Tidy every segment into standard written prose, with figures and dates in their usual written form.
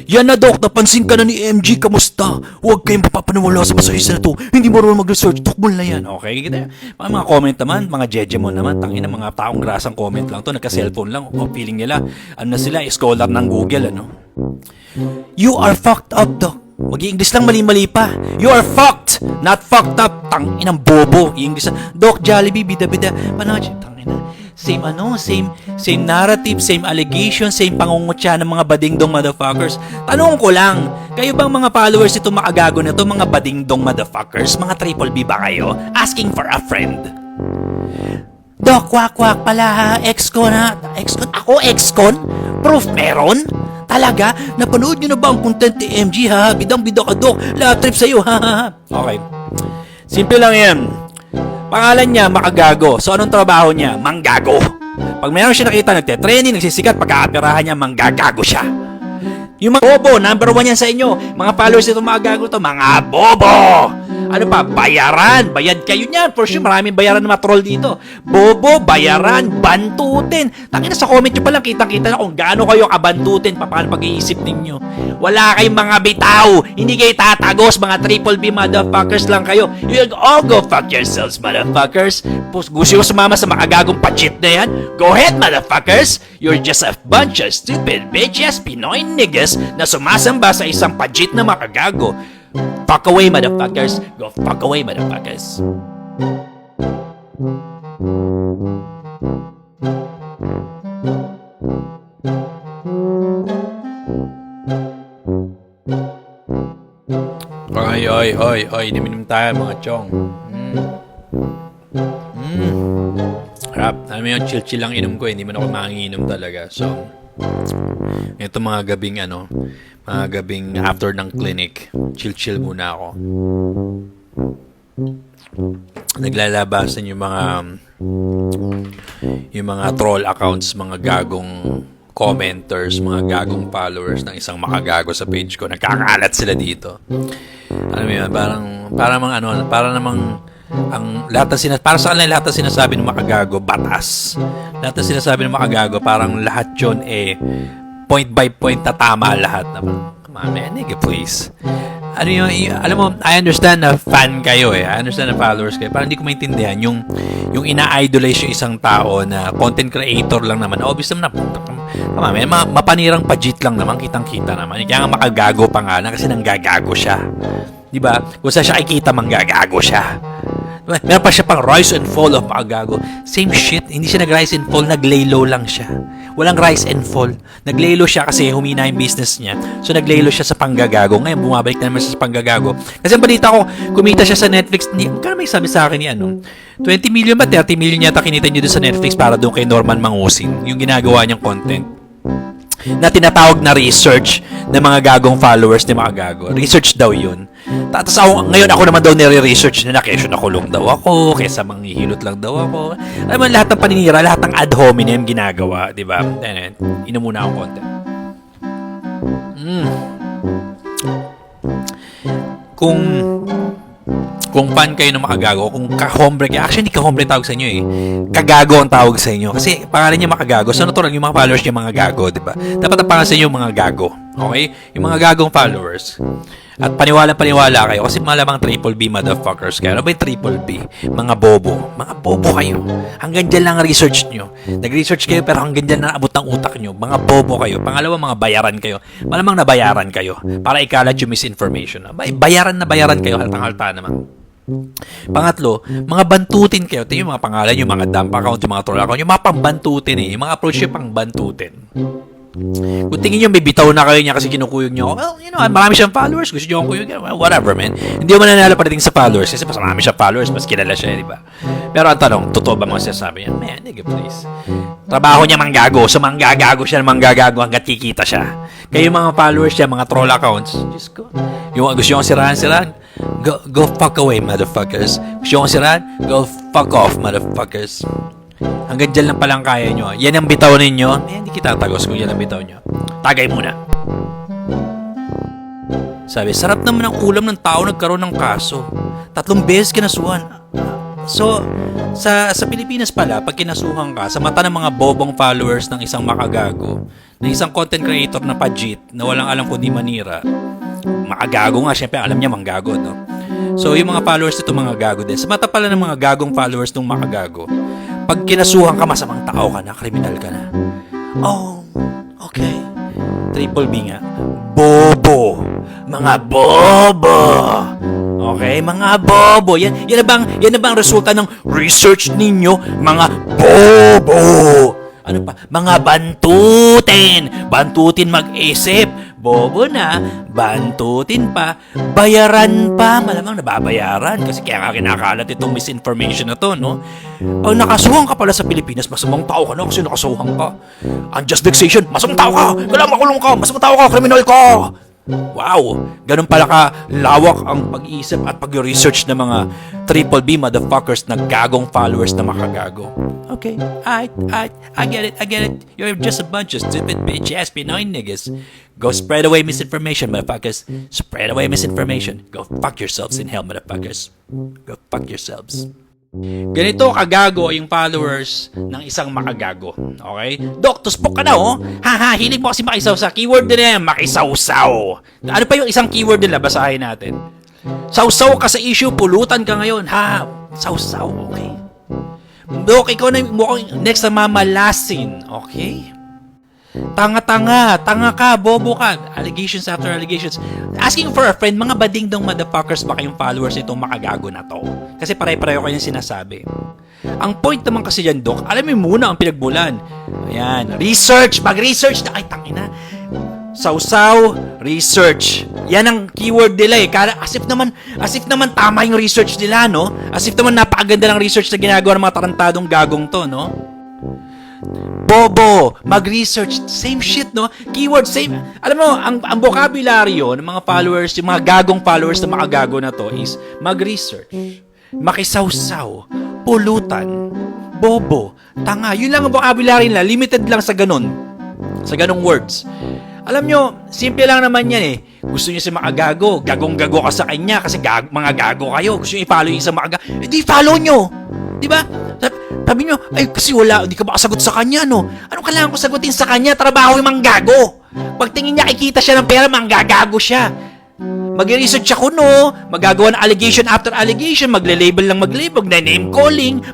Yan na, Doc. Napansin ka na ni MG. Kamusta? Huwag kayong mapapaniwala sa masahista na to. Hindi marunong mag-research. Tukmol na yan. Okay, kita. Mga comment naman, mga jejemon naman. Tangina, mga taong grasang comment lang to. Nagka-cellphone lang. O, feeling nila. Ano na sila? Scholar ng Google, ano? You are fucked up, Doc. Mag-i-English lang, mali-mali pa. You are fucked, not fucked up. Tanginang bobo. I-English lang. Doc, Jollibee, bida-bida. Panood, tangina. Same narrative, same allegation, same pangungutya ng mga badingdong motherfuckers. Tanong ko lang, kayo bang mga followers ito makagago na to, mga badingdong motherfuckers? Mga triple B ba kayo? Asking for a friend. Doc, kwak-kwak pala ha. Ex-con ha. Ex-con? Ako ex-con? Proof meron? Talaga? Napanood nyo na ba ang content ni MG ha? Bidang-bida ka, Doc. Lahat trip sa'yo ha. Okay. Simple lang yan. Pangalan niya, Makagago. So, anong trabaho niya? Manggago. Pag mayroon siya nakita, nagte-training, nagsisikat, pagka-apirahan niya, manggagago siya. Yung mga bobo, number 1 yan sa inyo. Mga followers nito, mga gago to, mga bobo! Ano pa? Bayaran! Bayad kayo niyan. For sure, maraming bayaran na matroll dito. Bobo, bayaran, bantutin. Tangina sa comment nyo palang, kitang-kita na kung gaano kayo kabantutin, paano pag-iisip ninyo. Wala kayong mga bitaw. Hindi kayo tatagos, mga triple B motherfuckers lang kayo. You all go fuck yourselves, motherfuckers. Gusto nyo sumama sa makagagong pachit na yan? Go ahead, motherfuckers. You're just a bunch of stupid bitches, Pinoy niggas na sumasamba sa isang pajit na makagago. Fuck away, motherfuckers. Go fuck away, motherfuckers. Oy, niminom tayo mga chong. Harap, alam mo yung chill-chill lang inom ko, hindi man ako manginginom talaga. So, ito mga gabing after ng clinic, chill muna ako. Naglalabasan yung mga troll accounts, mga gagong commenters, mga gagong followers ng isang makagago sa page ko. Nagkakalat sila dito. Alam mo yun, para namang para sa kanila lahat ng sinasabi ng makagago batas. Lahat ng sinasabi ng makagago parang lahat yun point by point na tama lahat naman. Come on man, nigga please. Ano yun, alam mo, I understand na fan kayo I understand na followers kayo. Parang hindi ko maintindihan yung ina-idolize yung isang tao na content creator lang naman. Obvious naman na mapanirang pajit lang naman, kitang-kita naman. Kaya nga makagago pa nga na kasi nanggagago siya. Diba? Kung saan siya kikita, manggagago siya. Meron pa siya pang rise and fall of makagago. Same shit. Hindi siya nag-rise and fall, nag-lay low lang siya. Walang rise and fall. Nag-lay low siya kasi humina yung business niya. So nag-lay low siya sa panggagago. Ngayon bumabalik na naman siya sa panggagago. Kasi ang balita ko, kumita siya sa Netflix. Kano may sabi sa akin ni 20 million ba? 30 million yata kinita niyo doon sa Netflix para doon kay Norman Mangusing. Yung ginagawa niyang content na tinatawag na research ng mga gagong followers ni mga gago. Research daw yun. Tapos ngayon ako naman daw nire-research na kesyo nakulong daw ako, kesa manghihilot lang daw ako. Alam mo, lahat ng paninira, lahat ng ad hominem ginagawa, di ba? Inom muna akong konti. Kung fan kayo ng makagago, kung kahombre kayo, actually hindi kahombre tawag sa inyo kagago ang tawag sa inyo. Kasi pangalan niya makagago. So natural, yung mga followers niya mga gago, di ba? Dapat ang pangalan sa inyo mga gago. Okay? Yung mga gagong followers. At paniwala kayo kasi malamang triple B motherfuckers kayo. Ano ba yung triple B? Mga bobo. Mga bobo kayo. Hanggang dyan lang research nyo. Nag-research kayo pero hanggang dyan na abot ng utak nyo. Mga bobo kayo. Pangalawa, mga bayaran kayo. Malamang nabayaran kayo para ikalat yung misinformation. Bayaran kayo. Haltang-halta naman. Pangatlo, mga bantutin kayo. Ito yung mga pangalan, yung mga dump account, yung mga troll account, yung mga pangbantutin Yung mga approach yung pangbantutin. Kung tingin nyo, may bitaw na kayo niya kasi kinukuyog nyo. Well, marami siyang followers. Gusto nyo akong kuyog. Well, whatever, man. Hindi mo mananalo padating sa followers kasi mas marami siyang followers, mas kilala siya, di ba? Pero ang tanong, totoo ba mga sinasabi niya? Man, nigga, please. Trabaho niya manggagago. So, manggagago siya hanggat kikita siya. Kayo mga followers niya, mga troll accounts, just go. Yung gusto nyo akong sirahan. Go fuck away, motherfuckers. Gusto nyo akong sirahan? Go fuck off, motherfuckers. Hanggang dyan lang palang kaya nyo. Yan ang bitaw ninyo. Hindi kita tagos kung yan ang bitaw nyo. Tagay muna. Sabi, sarap naman ang ulam ng tao nagkaroon ng kaso. 3 beses kinasuhan. So, sa Pilipinas pala, pag kinasuhan ka, sa mata ng mga bobong followers ng isang makagago, ng isang content creator na pajit, na walang alam kundi manira, makagago nga, syempre alam niya manggago, no? So, yung mga followers nito, mga gago din. Sa mata pala ng mga gagong followers ng makagago, pag kinasuhan ka, masamang tao ka na, kriminal ka na. Oh, okay. Triple B nga. Bobo. Mga bobo. Okay, mga bobo. Yan na bang resulta ng research ninyo, mga bobo? Ano pa? Mga bantutin. Bantutin mag-isip. Bobo na, bantutin pa, bayaran pa. Malamang nababayaran kasi kaya nga kinakalat itong misinformation na to, no? Ang nakasuhan ka pala sa Pilipinas, masamang tao ka na kasi nakasuhan ka. Unjust vexation, masamang tao ka. Kailangan makulong ka, masamang tao ka, kriminal ka. Wow! Ganun pala ka lawak ang pag-iisip at pag-research ng mga triple B motherfuckers na gagong followers na makagago. Okay, I get it. You're just a bunch of stupid bitch-ass Pinoy niggas. Go spread away misinformation, motherfuckers. Spread away misinformation. Go fuck yourselves in hell, motherfuckers. Go fuck yourselves. Ganito kagago yung followers ng isang makagago. Okay? Dok, tuspok ka na, oh. Haha, hilig mo kasi makisaw sa keyword din yan, makisawsaw. Ano pa yung isang keyword nila? Basahin natin. Sawsaw ka sa issue, pulutan ka ngayon. Ha, sawsaw, okay? Dok, ikaw na mukhang next na mamalasin. Okay? Tanga ka, bobo ka. Allegations after allegations. Asking for a friend, mga bading-dong motherfuckers ba kayong followers nitong makagago na to? Kasi pare-pareho kayong sinasabi. Ang point naman kasi dyan, Dok, alam mo muna ang pinagbulan. Ayan, research, mag-research na, ay tangina. Sausaw, research. Yan ang keyword nila eh. As if naman tama yung research nila, no? As if naman napakaganda ng research na ginagawa ng mga tarantadong gagong to, no? Bobo, mag-research, same shit, no? Keyword, same. Alam mo, ang vocabulary ng mga followers, yung mga gagong followers na makagago na to is mag-research, makisawsaw, pulutan, bobo, tanga. Yun lang ang vocabulary nila, limited lang sa ganun. Sa ganung words. Alam nyo, simple lang naman yan eh. Gusto nyo si makagago, gagong-gago ka sa kanya kasi mga gago kayo. Gusto nyo i-follow yung isang makagago, hindi follow nyo. Diba? Sabi nyo, ay kasi wala, hindi ka makasagot sa kanya, no? Anong kailangan ko sagutin sa kanya? Trabaho yung manggago. Pag tingin niya, kikita siya ng pera, manggagago siya. Mag-research ako, no? Magagawa ng allegation after allegation, magle-label lang magle-label, name calling,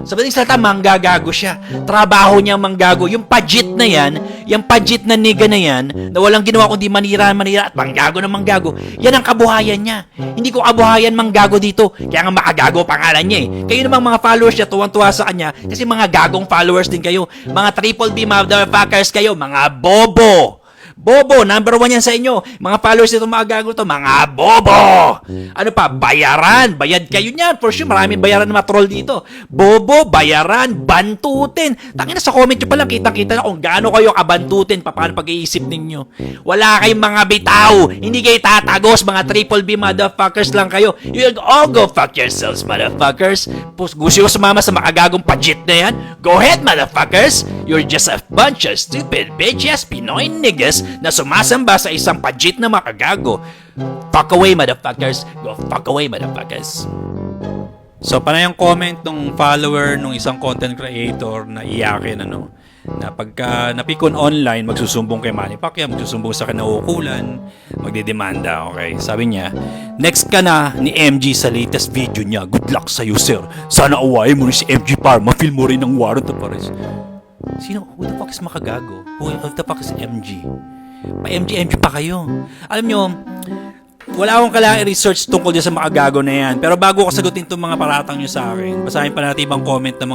sa bating salita, manggagago siya. Trabaho niya manggago. Yung pajit na yan, yung pajit na niga na yan, na walang ginawa kundi manira at manggago na manggago, yan ang kabuhayan niya. Hindi ko kabuhayan manggago dito. Kaya nga makagago pangalan niya eh. Kayo namang mga followers niya, tuwang-tuwa sa kanya, kasi mga gagong followers din kayo. Mga triple B motherfuckers kayo, mga bobo. Bobo, number 1 yan sa inyo. Mga followers nito mga gago to, mga bobo. Ano pa? Bayaran. Bayad kayo niyan. For sure, maraming bayaran na matroll dito. Bobo, bayaran, bantutin. Tangina sa comment nyo pa lang, kitang-kita na kung gaano kayo kabantutin, paano pag-iisip ninyo. Wala kayong mga bitaw. Hindi kayo tatagos, mga triple B motherfuckers lang kayo. You all go fuck yourselves, motherfuckers. Gusto ko sumama sa makagagong pajit na yan? Go ahead, motherfuckers. You're just a bunch of stupid bitches, Pinoy niggas na sumasamba sa isang pajit na makagago. Fuck away, motherfuckers. Go fuck away, motherfuckers. So, panay yung comment ng follower ng isang content creator na iyakin, ano, na pagka napikon online, magsusumbong kay Manny Pacquiao, magsusumbong sa kinaukulan, magdidemanda, okay? Sabi niya, next ka na ni MG sa latest video niya. Good luck sa'yo, sir. Sana awayin mo rin si MG para ma-feel mo rin ng warrant of arrest. Sino? Who the fuck is makagago? Who the fuck is MG? Pa-MG pa kayo. Alam nyo, wala akong kailangan i-research tungkol dyan sa makagago na yan. Pero bago ko sagutin itong mga paratang nyo sa akin, basahin pa natin ibang comment ng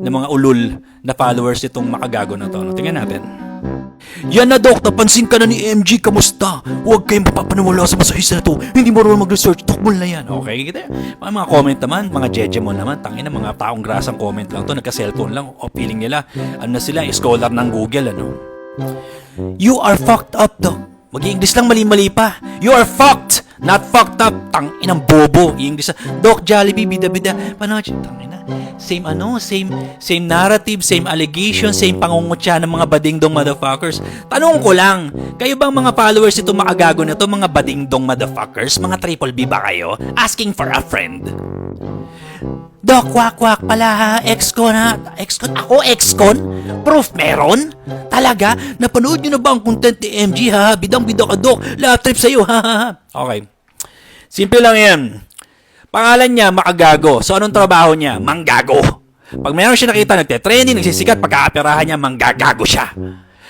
mga ulul na followers itong makagago na to. Tingnan natin. Yan na, Dok, napansin ka na ni MG, kamusta? Huwag kayong papapaniwala sa masahista na to. Hindi mo rin mag-research, tukmol na yan. Okay, kita. Mga comment naman, mga jeje mo naman, tangina, mga taong grasang comment lang to, nagka-cellphone lang, o feeling nila, ano na sila, scholar ng Google, ano. You are fucked up, Dok. Mag-i-English lang, mali-mali pa. You are fucked, not fucked up. Tang inang bobo. I-English na, Dok, Jollibee, bida-bida. Paano, tangina. Same same narrative, same allegation, same pangungutya ng mga badingdong motherfuckers. Tanong ko lang, kayo bang mga followers ito makagago na to, mga badingdong motherfuckers? Mga triple B ba kayo? Asking for a friend. Dok, kwak pala ha, ex-con ha. Ex-con? Ako ex-con? Proof meron? Talaga? Napanood nyo na ba ang content ni MG ha? Bidang-bida ka, Dok. Lahat trip sa'yo ha. Okay. Simple lang yan. Pangalan niya, Makagago. So, anong trabaho niya? Manggago. Pag mayroon siya nakita, nagte-trending, nagsisikat, pagka-aperahan niya, manggagago siya.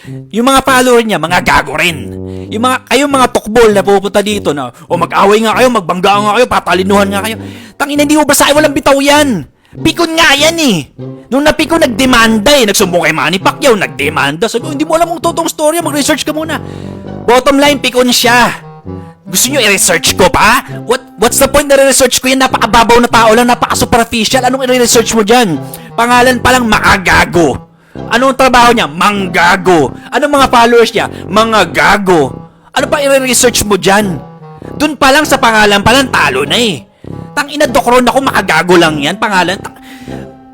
Yung mga follower niya, mga gago rin. Kayong mga tokbol na pupunta dito na, mag-away nga kayo, magbangga nga kayo, patalinuhan nga kayo. Tangina, hindi mo ba sa akin, walang bitaw yan. Pikon nga yan eh. Nung napikon, nagdemanda eh. Nagsumbong kay Manny Pacquiao, nagdemanda. Sabi ko, hindi mo alam ang totoong storya, mag-research ka muna. Bottom line, pikon siya. Gusto nyo i-research ko pa? What's the point na re-research ko yan? Napakababaw na tao lang, napaka-superficial. Anong i-research mo dyan? Pangalan pa lang, Makagago. Anong trabaho niya? Manggago. Anong mga followers niya? Mga gago. Ano pa i-research mo dyan? Doon pa lang sa pangalan pa lang, talo na eh. Tangina, dokron ako, Makagago lang yan. Pangalan.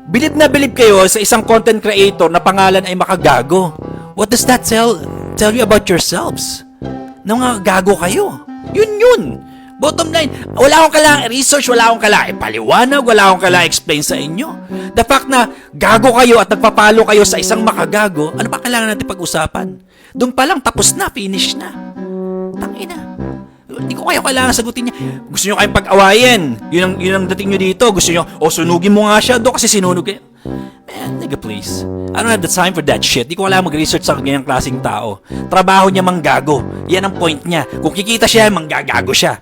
Bilib na bilib kayo sa isang content creator na pangalan ay Makagago. What does that tell you about yourselves? Na mga gago kayo. Yun. Bottom line, wala akong kailangan research, wala akong kailangan ipaliwanag, wala akong kailangan explain sa inyo. The fact na gago kayo at nagpapalo kayo sa isang makagago, ano pa kailangan natin pag-usapan? Doon pa lang, tapos na, finish na. Tangina. Hindi ko kayo kailangan sagutin niya. Gusto nyo kayong pag-awayin. Yun ang dating nyo dito. Gusto nyo, sunugin mo nga siya do kasi sinunog kayo. Man, nigga please. I don't have the time for that shit. Di ko kailangan mag-research sa ganyang klaseng tao. Trabaho niya manggago. Yan ang point niya. Kung kikita siya, manggagago siya.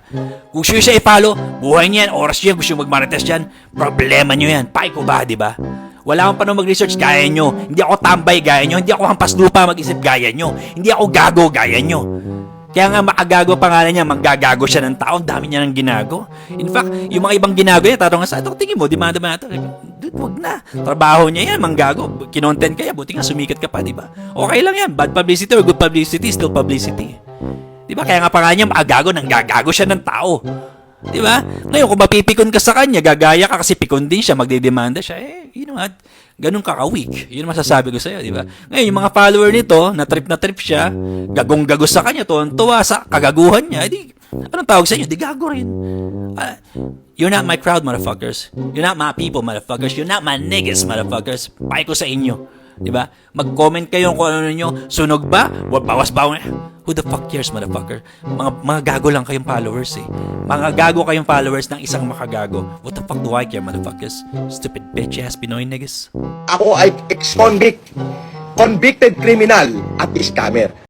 Kung gusto siya i-follow, buhay niya yan, oras niya, gusto nyo mag-marites yan, problema nyo yan. Pai ko ba, di ba? Wala akong panong mag-research gaya nyo. Hindi ako tambay gaya nyo. Hindi ako hampas lupa mag-isip gaya nyo. Hindi ako gago gaya nyo. Kaya nga Makagago pangalan niya, manggagago siya ng tao, dami niya ng ginago. In fact, yung mga ibang ginago niya, tatanong nga sa ito, tingin mo, demanda ba ito? Dude, wag na. Trabaho niya yan, manggago. Kinontent kaya, buti nga sumikat ka pa, di ba? Okay lang yan, bad publicity or good publicity, still publicity. Di ba? Kaya nga pangalan niya, Makagago, nanggagago siya ng tao. Di ba? Ngayon, kung mapipikon ka sa kanya, gagaya ka kasi pikon din siya, magdedemanda siya, you know what? Ganun ka ka-weak. Yun ang masasabi ko sa'yo, di ba? Ngayon, yung mga follower nito, na trip siya, gagong-gago sa kanya, tuwa sa kagaguhan niya, di, anong tawag sa inyo? Di gago rin. You're not my crowd, motherfuckers. You're not my people, motherfuckers. You're not my niggas, motherfuckers. Pay ko sa inyo. Di ba? Mag-comment kayo kung ano ninyo. Sunog ba? Bawas-bawas. Who the fuck cares, motherfucker? Mga gago lang kayong followers eh. Mga gago kayong followers ng isang makagago. What the fuck do I care, motherfuckers? Stupid bitch-ass Pinoy niggas. Ako ay ex-convict, convicted criminal at scammer.